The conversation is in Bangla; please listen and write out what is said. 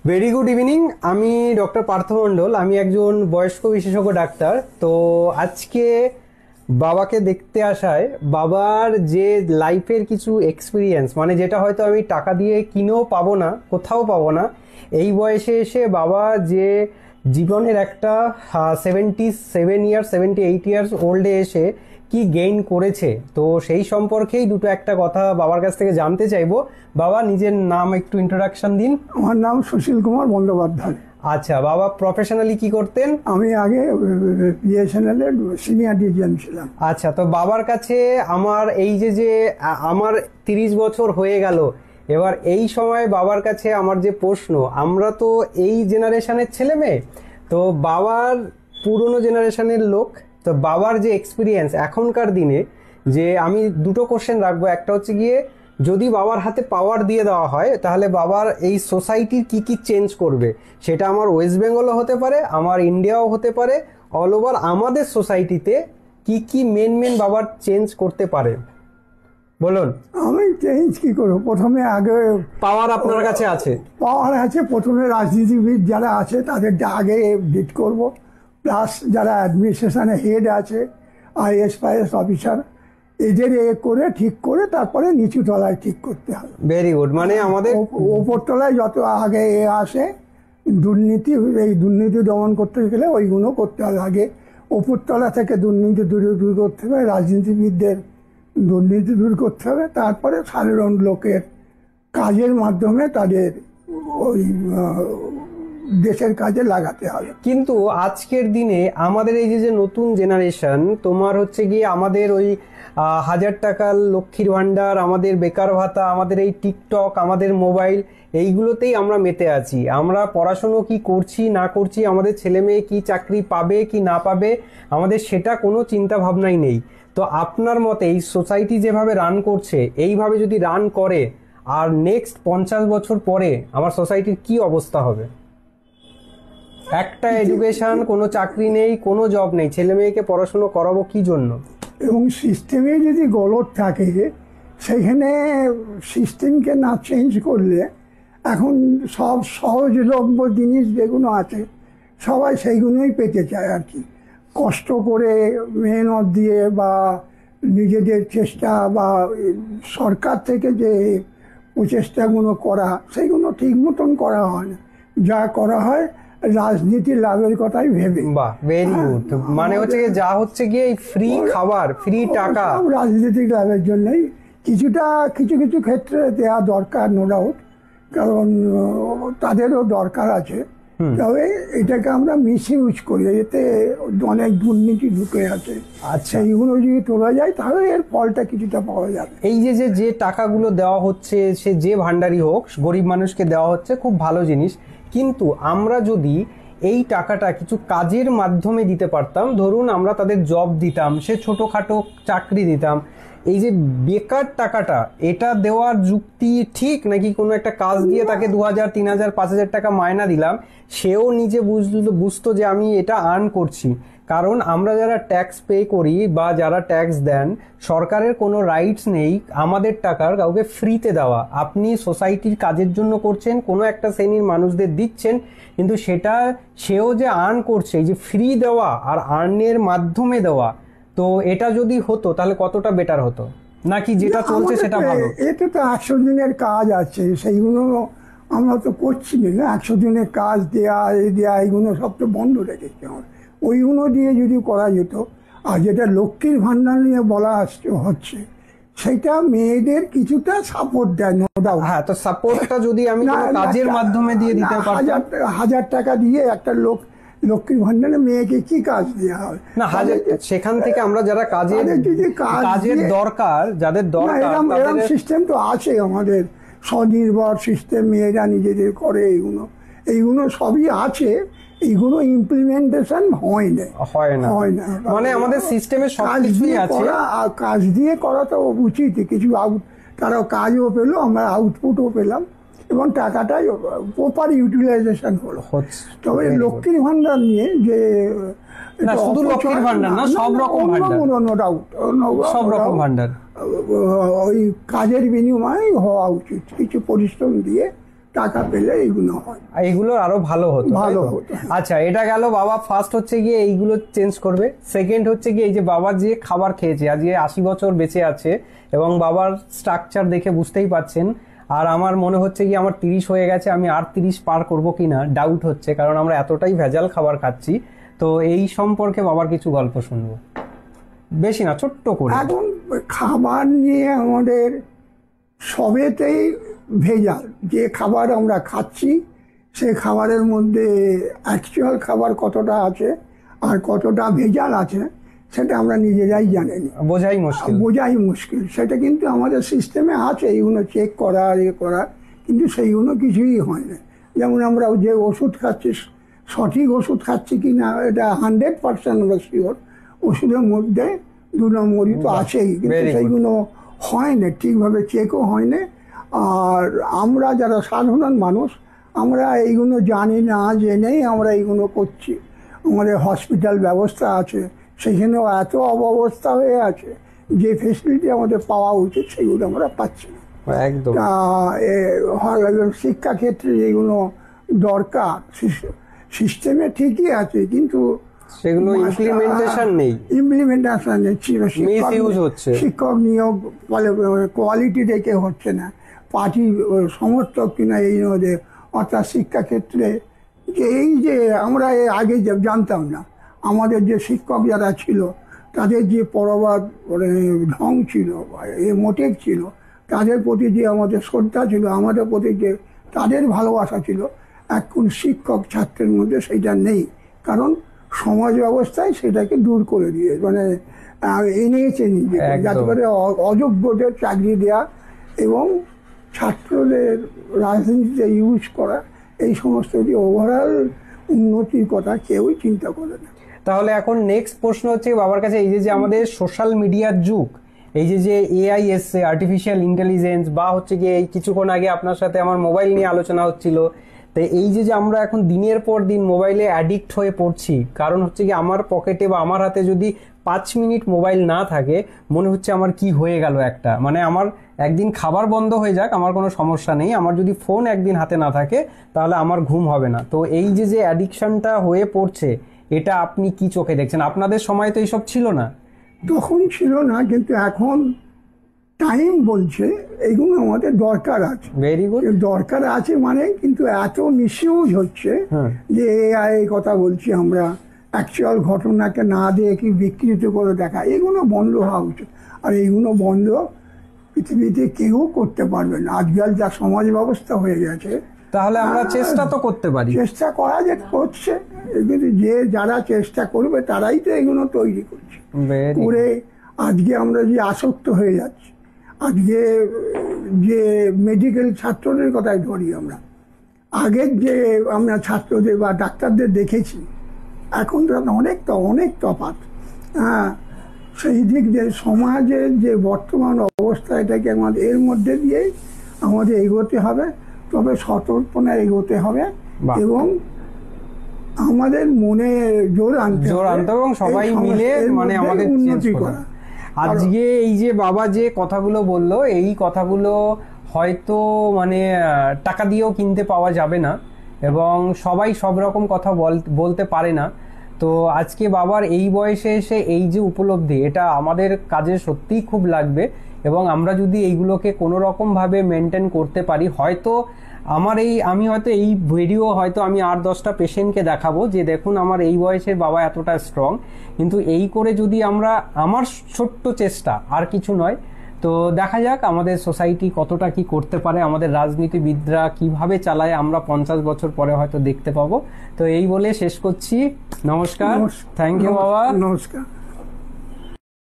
Very good evening. আমি ডক্টর পার্থ মণ্ডল, আমি একজন বয়স্ক বিশেষজ্ঞ ডাক্তার। তো আজকে বাবাকে দেখতে আসায় বাবার যে লাইফের কিছু এক্সপিরিয়েন্স, মানে যেটা হয়তো আমি টাকা দিয়ে কিনেও পাবো না, কোথাও পাবো না, এই বয়সে এসে বাবা যে জীবনের একটা 78 ইয়ার্স ওল্ডে এসে কি গেইন করেছে, তো সেই সম্পর্কেই দুটো একটা কথা বাবার কাছ থেকে জানতে চাইবো। বাবা, নিজের নাম একটু ইন্ট্রোডাকশন দিন। আমার নাম সুশীল কুমার বন্দ্যোপাধ্যায়। আচ্ছা বাবা, প্রফেশনালি কি করতেন? আমি আগে বিএসএনএল এর সিনিয়র ডিজিএম ছিলাম। আচ্ছা, তো বাবার কাছে আমার এই যে আমার 30 বছর হয়ে গেল, এবার এই সময় বাবার কাছে আমার যে প্রশ্ন, আমরা তো এই জেনারেশনের ছেলে মেয়ে, তো বাবার পুরনো জেনারেশনের লোক, তো বাবার যে এক্সপিরিয়েন্স এখনকার দিনে, যে আমি দুটো কোশ্চেন রাখবো। একটা হচ্ছে গিয়ে, যদি বাবার হাতে পাওয়ার দিয়ে দেওয়া হয় তাহলে বাবার এই সোসাইটির কি কি চেঞ্জ করবে, সেটা আমার ওয়েস্ট বেঙ্গলও হতে পারে, আমার ইন্ডিয়াও হতে পারে, অল ওভার আমাদের সোসাইটিতে কি কি মেন বাবার চেঞ্জ করতে পারে বলুন। আমি চেঞ্জ কি করবো? প্রথমে আগে পাওয়ার আপনার কাছে আছে, পাওয়ার আছে, প্রথমে রাজনীতিবিদ যারা আছে তাদের আগে ডিট করব, প্লাস যারা অ্যাডমিনিস্ট্রেশনে হেড আছে, আইএস অফিসার, এদের করে ঠিক করে তারপরে নিচু তলায় ঠিক করতে হবে। Very good. মানে আমাদের ওপর তলায় যত আগে আসে দুর্নীতি, এই দুর্নীতি দমন করতে গেলে ওইগুলো করতে হবে আগে। ওপরতলা থেকে দুর্নীতি দূর করতে হবে, রাজনীতিবিদদের দুর্নীতি দূর করতে হবে, তারপরে সাধারণ লোকের কাজের মাধ্যমে তাদের ওই দেশের কাজে লাগাতে হবে। কিন্তু আজকের দিনে আমাদের এই যে নতুন জেনারেশন, তোমার হচ্ছে গিয়ে আমাদের ওই 1000 টাকার লক্ষ্মীর ভান্ডার, আমাদের বেকার ভাতা, আমাদের এই টিকটক, আমাদের মোবাইল, এইগুলোতেই আমরা মেতে আছি। আমরা পড়াশুনো কি করছি না করছি, আমাদের ছেলে মেয়ে কি চাকরি পাবে কি না পাবে, আমাদের সেটা কোনো চিন্তা ভাবনাই নেই। তো আপনার মতে এই সোসাইটি যেভাবে রান করছে, এইভাবে যদি রান করে, আর নেক্সট 50 বছর পরে আমার সোসাইটির কি অবস্থা হবে? একটা এডুকেশন, কোনো চাকরি নেই, কোনো জব নেই, ছেলে মেয়েকে পড়াশুনো করাবো কি জন্য? এবং সিস্টেমে যদি গলদ থাকে, সেখানে সিস্টেমকে না চেঞ্জ করলে, এখন সব সহজলভ্য জিনিস যেগুলো আছে সবাই সেইগুলোই পেতে চায় আর কি। কষ্ট করে মেহনত দিয়ে বা নিজেদের চেষ্টা বা সরকার থেকে যে প্রচেষ্টাগুলো করা, সেইগুলো ঠিক মতন করা হয় না। যা করা হয় রাজনীতির লাভের কথাই ভেবে। বাহ, ভেরি গুড। মানে হচ্ছে গিয়ে যা হচ্ছে গিয়ে ফ্রি খাবার, ফ্রি টাকা, রাজনীতিক লাভের জন্যই কিছুটা কিছু কিছু ক্ষেত্রে দেওয়া দরকার, নো ডাউট, কারণ তাদেরও দরকার আছে। তবে এটাকে আমরা মিস ইউজ করি, এতে অনেক দুর্নীতি ঢুকে আছে। আচ্ছা, এইগুলো যদি তোলা যায় তাহলে এর ফলটা কিছুটা পাওয়া যাবে। এই যে টাকাগুলো দেওয়া হচ্ছে, সে যে ভান্ডারি হোক, গরিব মানুষকে দেওয়া হচ্ছে, খুব ভালো জিনিস। কিন্তু আমরা যদি এই টাকাটা কিছু কাজের মাধ্যমে দিতে পারতাম, ধরুন আমরা তাদের জব দিতাম, সে ছোটোখাটো চাকরি দিতাম, এই যে বেকার টাকাটা, এটা দেওয়ার যুক্তি ঠিক নাকি? কোনো একটা কাজ দিয়ে তাকে 2000, 3000, 5000 টাকা মায়না দিলাম, সেও নিজে বুঝতো যে আমি এটা আর্ন করছি। কারণ আমরা যারা ট্যাক্স পে করি বা যারা ট্যাক্স দেন, সরকারের কোনো রাইটস নেই আমাদের টাকার কাউকে ফ্রিতে দেওয়া। আপনি সোসাইটির কাজের জন্য করছেন, কোনো একটা শ্রেণীর মানুষদের দিচ্ছেন, কিন্তু সেটা সেও যে আর্ন করছে, এই যে ফ্রি দেওয়া আর আর্নের মাধ্যমে দেওয়া, তো এটা যদি হতো তাহলে কতটা বেটার হতো, নাকি যেটা চলছে সেটা ভালো? এটা তো 100 দিনের কাজ আছে, সেইগুলো আমরা তো করছি না। 100 দিনের কাজ দেয়া এইগুলো সব তো বন্ধ রেখেছি আমরা। ওইগুলো দিয়ে যদি করা যেত, আর যেটা লক্ষ্মীর ভান্ডার নিয়ে বলা হচ্ছে, সেটা মেয়েদের কিছুটা সাপোর্ট দেয়, নো ডাউট। হ্যাঁ, তো সাপোর্টটা যদি আমি কাজের মাধ্যমে দিয়ে দিতে পারতাম। 1000 টাকা দিয়ে একটা লক্ষ্মীর ভান্ডারে মেয়েকে কি কাজ দেওয়া হয় না? সেখান থেকে আমরা যারা কাজের দরকার, যাদের দরকার, এরকম সিস্টেম তো আছে আমাদের, স্বনির্ভর সিস্টেম, মেয়েরা নিজেদের করে, এইগুলো সবই আছে। এইগুলো ইমপ্লিমেন্টেশন হয় না। মানে আমাদের সিস্টেমে সবকিছুই আছে, আর কাজ দিয়ে করা তো উচিত। কিছু তারা কাজও পেলো, আমরা আউটপুটও পেলাম, এবং টাকাটাই প্রপার ইউটিলাইজেশন হলো। তবে লক্ষ্মীর ভান্ডার নিয়ে যে শুধু লক্ষ্মীর ভান্ডার না, সব রকম ভান্ডার, নো ডাউট, সব রকম ভান্ডার ওই কাজের বিনিময়ে হওয়া উচিত। কিছু পরিশ্রম দিয়ে টাকা পেলে এইগুলো হয়, এইগুলো আরো ভালো হতো, ভালো তাই তো? হতো। আচ্ছা, এটা গেল বাবা ফার্স্ট হচ্ছে গিয়ে এইগুলো চেঞ্জ করবে। সেকেন্ড হচ্ছে গিয়ে এই যে বাবা যে খাবার খেয়েছে, আজকে 80 বছর বেঁচে আছে এবং বাবার স্ট্রাকচার দেখে বুঝতেই পাচ্ছেন। আর আমার মনে হচ্ছে কি আমার 30 হয়ে গেছে, আমি আর 30 পার করবো কিনা ডাউট হচ্ছে, কারণ আমরা এতটাই ভেজাল খাবার খাচ্ছি। তো এই সম্পর্কে বাবার কিছু গল্প শুনবো, বেশি না, ছোট্ট করে। এখন খাবার নিয়ে আমাদের সবেতেই ভেজাল। যে খাবার আমরা খাচ্ছি সে খাবারের মধ্যে অ্যাকচুয়াল খাবার কতটা আছে আর কতটা ভেজাল আছে সেটা আমরা নিজেরাই জানি না, বোঝাই মুশকিল। বোঝাই মুশকিল। সেটা কিন্তু আমাদের সিস্টেমে আছে, এইগুলো চেক করা আর ইয়ে করা, কিন্তু সেইগুলো কিছুই হয় না। যেমন আমরা যে ওষুধ খাচ্ছি সঠিক ওষুধ খাচ্ছি কি না এটা 100% আমরা শিওর। ওষুধের মধ্যে 2 নম্বরই তো আছেই, কিন্তু Very good. সেইগুলো হয় না, ঠিকভাবে চেকও হয় না। আর আমরা যারা সাধারণ মানুষ আমরা এইগুলো জানি না, জেনেই আমরা এইগুলো করছি। আমাদের হসপিটাল ব্যবস্থা আছে, সেখানেও এত অব্যবস্থা হয়ে আছে, যে ফেসিলিটি আমাদের পাওয়া উচিত সেগুলো আমরা পাচ্ছি না। একদম। তা শিক্ষাক্ষেত্রে যেগুলো দরকার সিস্টেমে ঠিকই আছে, কিন্তু সেগুলো ইমপ্লিমেন্টেশন নেই, ইমপ্লিমেন্টেশন নেই। মিসইউজ হচ্ছে। শিক্ষক নিয়োগ কোয়ালিটি দেখে হচ্ছে না, পার্টি সমর্থক কিনা এই মধ্যে। অর্থাৎ শিক্ষাক্ষেত্রে যে এই যে আমরা এর আগে জানতাম না, আমাদের যে শিক্ষক যারা ছিল তাদের যে পড়াবার ঢং ছিল, মোটিভ ছিল, তাদের প্রতি যে আমাদের শ্রদ্ধা ছিল, আমাদের প্রতি যে তাদের ভালোবাসা ছিল, এখন শিক্ষক ছাত্রের মধ্যে সেইটা নেই। কারণ সমাজ ব্যবস্থায় সেটাকে দূর করে দিয়ে এনেছে নিজে, যাতে করে অযোগ্যদের চাকরি দেওয়া এবং ছাত্রদের রাজনীতিতে ইউজ করা, এই সমস্ত ওভারঅল উন্নতির কথা কেউই চিন্তা করে না। তাহলে এখন নেক্সট প্রশ্ন হচ্ছে বাবার কাছে, এই যে আমাদের সোশ্যাল মিডিয়ার যুগ, এই যে এআই এসছে, আর্টিফিশিয়াল ইন্টেলিজেন্স, বা হচ্ছে গিয়ে এই কিছুক্ষণ আগে আপনার সাথে আমার মোবাইল নিয়ে আলোচনা হচ্ছিল, তো এই যে আমরা এখন দিনের পর দিন মোবাইলে অ্যাডিক্ট হয়ে পড়ছি, কারণ হচ্ছে কি আমার পকেটে বা আমার হাতে যদি 5 মিনিট মোবাইল না থাকে মনে হচ্ছে আমার কি হয়ে গেল একটা, মানে আমার একদিন খাবার বন্ধ হয়ে যাক আমার কোনো সমস্যা নেই, আমার যদি ফোন একদিন হাতে না থাকে তাহলে আমার ঘুম হবে না। তো এই যে অ্যাডিকশনটা হয়ে পড়ছে, এটা আপনি কি চোখে দেখছেন? আপনাদের সময় তো এইসব ছিল না। তখন ছিল না, কিন্তু এখন টাইম বলছে এগুলো আমাদের দরকার আছে। Very good. দরকার আছে মানে, কিন্তু এত মিসইউজ হচ্ছে যে এআই কথা বলছি আমরা, অ্যাকচুয়াল ঘটনাকে না দিয়ে কি বিকৃত করে দেখা, এগুলো বন্ধ হওয়া উচিত। আর এইগুলো বন্ধ পৃথিবীতে কেউ করতে পারবে না। আজকাল যা সমাজ ব্যবস্থা হয়ে গেছে, তাহলে আমরা চেষ্টা তো করতে পারি, চেষ্টা করা যে করছে, কিন্তু যারা চেষ্টা করবে তারাই তো এগুলো তৈরি করছে করে। আজকে আমরা যে আসক্ত হয়ে যাচ্ছি, আজকে যে মেডিকেল ছাত্রদের কথাই ধরি, আমরা আগের যে আমরা ছাত্রদের বা ডাক্তারদের দেখেছি, এখন তো অনেক তফাৎ। হ্যাঁ, সেই দিক দিয়ে সমাজের যে বর্তমান অবস্থা, এটাকে আমাদের এর মধ্যে দিয়েই আমাদের এগোতে হবে। তবে সতর্কতা এগোতে হবে এবং আমাদের মনে জোর আনতে হবে এবং সবাই মিলে মানে আমাদের উন্নতি করা। আজকে এই যে বাবা যে কথাগুলো বললো, এই কথাগুলো হয়তো মানে টাকা দিয়েও কিনতে পাওয়া যাবে না এবং সবাই সব রকম কথা বলতে পারে না। তো আজকে বাবার এই বয়সে এসে এই যে উপলব্ধি, এটা আমাদের কাজে সত্যিই খুব লাগবে এবং আমরা যদি এইগুলোকে কোনো রকম ভাবে মেনটেন করতে পারি, হয়তো আমি হয়তো এই ভিডিও হয়তো আমি 8-10টা পেশেন্টকে দেখাবো যে দেখুন আমার এই বয়সের বাবা এতটা স্ট্রং। কিন্তু এই করে যদি আমার ছোট্ট চেষ্টা, আর কিছু নয়, তো দেখা যাক আমাদের সোসাইটি কতটা কি করতে পারে, আমাদের রাজনীতিবিদরা কিভাবে চালায়, আমরা 50 বছর পরে হয়তো দেখতে পাবো। তো এই বলে শেষ করছি। নমস্কার, থ্যাংক ইউ বাবা। নমস্কার।